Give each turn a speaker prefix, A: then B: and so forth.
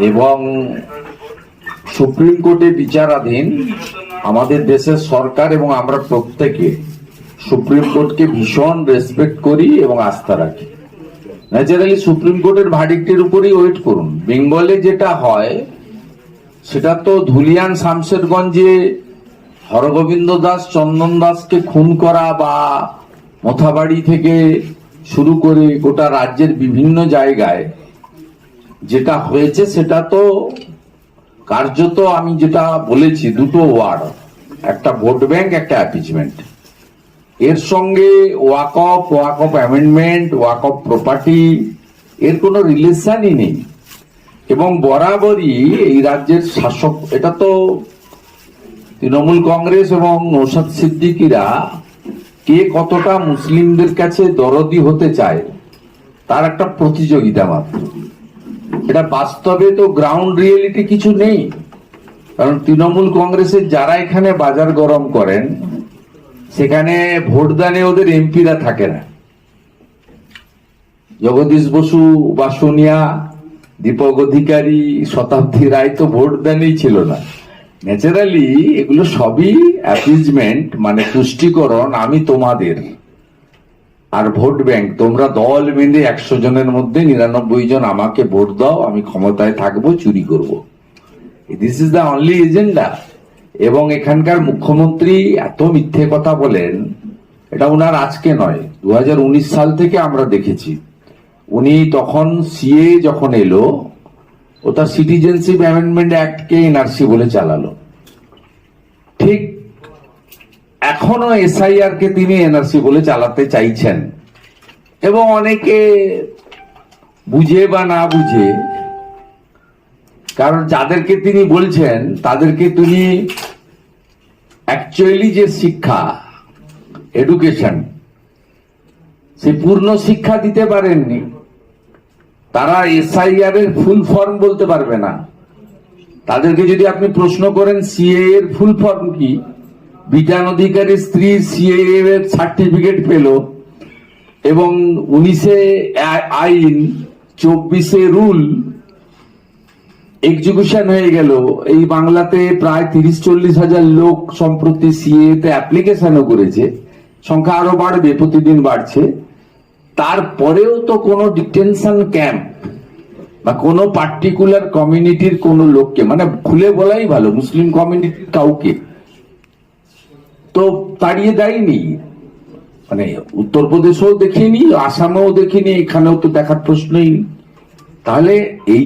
A: এবং সুপ্রিম কোর্টে বিচারাধীন আমাদের দেশের সরকার এবং আমরা প্রত্যেকে সুপ্রিম কোর্টকে ভীষণ রেসপেক্ট করি এবং আস্থা রাখি। ন্যাচারালি সুপ্রিম কোর্টের ভার্ডিক্টের উপরেই ওয়েট করুন। বেঙ্গলে যেটা হয় সেটা তো ধুলিয়ান শামশেরগঞ্জে হরগোবিন্দ দাস চন্দন দাসকে খুন করা বা মোথাবাড়ি থেকে শুরু করে গোটা রাজ্যের বিভিন্ন জায়গায় যেটা হয়েছে সেটা তো কার্যত আমি যেটা বলেছি দুটো ওয়ার্ড, একটা ভোট ব্যাংক, একটা অ্যাপিচমেন্ট। এর সঙ্গে walk of amendment, walk of property এর কোনো রিলেশনই নেই। এবং বরাবরই এই রাজ্যের শাসক, এটা তো তৃণমূল কংগ্রেস এবং নৌশাদ সিদ্দিকীরা কে কতটা মুসলিমদের কাছে দরদি হতে চায় তার একটা প্রতিযোগিতা মাত্র। এটা বাস্তবে তো গ্রাউন্ড রিয়েলিটি কিছু নেই। কারণ তৃণমূল কংগ্রেসের যারা এখানে বাজার গরম করেন সেখানে ভোটদানে ওদের এমপিরা থাকে না। জগদীশ বসু বা সোনিয়া, দীপক অধিকারী, শতাব্দী রায় তো ভোটদানেই ছিল না। ন্যাচারালি এগুলো সবই অ্যাপিজমেন্ট, মানে তুষ্টিকরণ। আমি তোমাদের আর ভোট ব্যাংক, তোমরা দল বেঁধে 100 জনের মধ্যে 99 জন আমাকে ভোট দাও, আমি ক্ষমতায় থাকবো, চুরি করব। This is the only agenda. এবং এখানকার মুখ্যমন্ত্রী এত মিথ্যে কথা বলেন, এটা উনার আজকে নয়, 2019 সাল থেকে আমরা দেখেছি। উনি তখন সিএ যখন এলো, ও তার সিটিজেনশিপ অ্যামেন্ডমেন্ট অ্যাক্টকে এনআরসি বলে চালালো। ঠিক এখনো এসআইআর কে তিনি এনআরসি বলে চালাতে চাইছেন। এবং অনেকে বুঝে বা না বুঝে, কারণ যাদেরকে তিনি বলছেন তাদেরকে তিনি অ্যাকচুয়ালি যে শিক্ষা, এডুকেশন, সে পূর্ণ শিক্ষা দিতে পারেননি। তারা এসআইআর এর ফুল ফর্ম বলতে পারবে না। তাদেরকে যদি আপনি প্রশ্ন করেন সিএ এর ফুল ফর্ম কি, বিটান অধিকারী স্ত্রী সিএ এর সার্টিফিকেট পেল এবং 19-এ আইন, 24-এ রুল, এক্সিকিউশন হয়ে গেল। এই বাংলাতে প্রায় 30-40 হাজার লোক সম্প্রতি সিএ তে অ্যাপ্লিকেশনও করেছে। সংখ্যা আরো বাড়বে, প্রতিদিন বাড়ছে। তারপরেও তো কোনো ডিটেনশন ক্যাম্প বা কোনো পার্টিকুলার কমিউনিটির কোনো লোককে, মানে খুলে বলাই ভালো, মুসলিম কমিউনিটির কাউকে তো তাড়িয়ে দেয়নি। মানে উত্তরপ্রদেশেও দেখিনি, আসামেও দেখিনি, এখানেও তো দেখার প্রশ্নই। তাহলে এই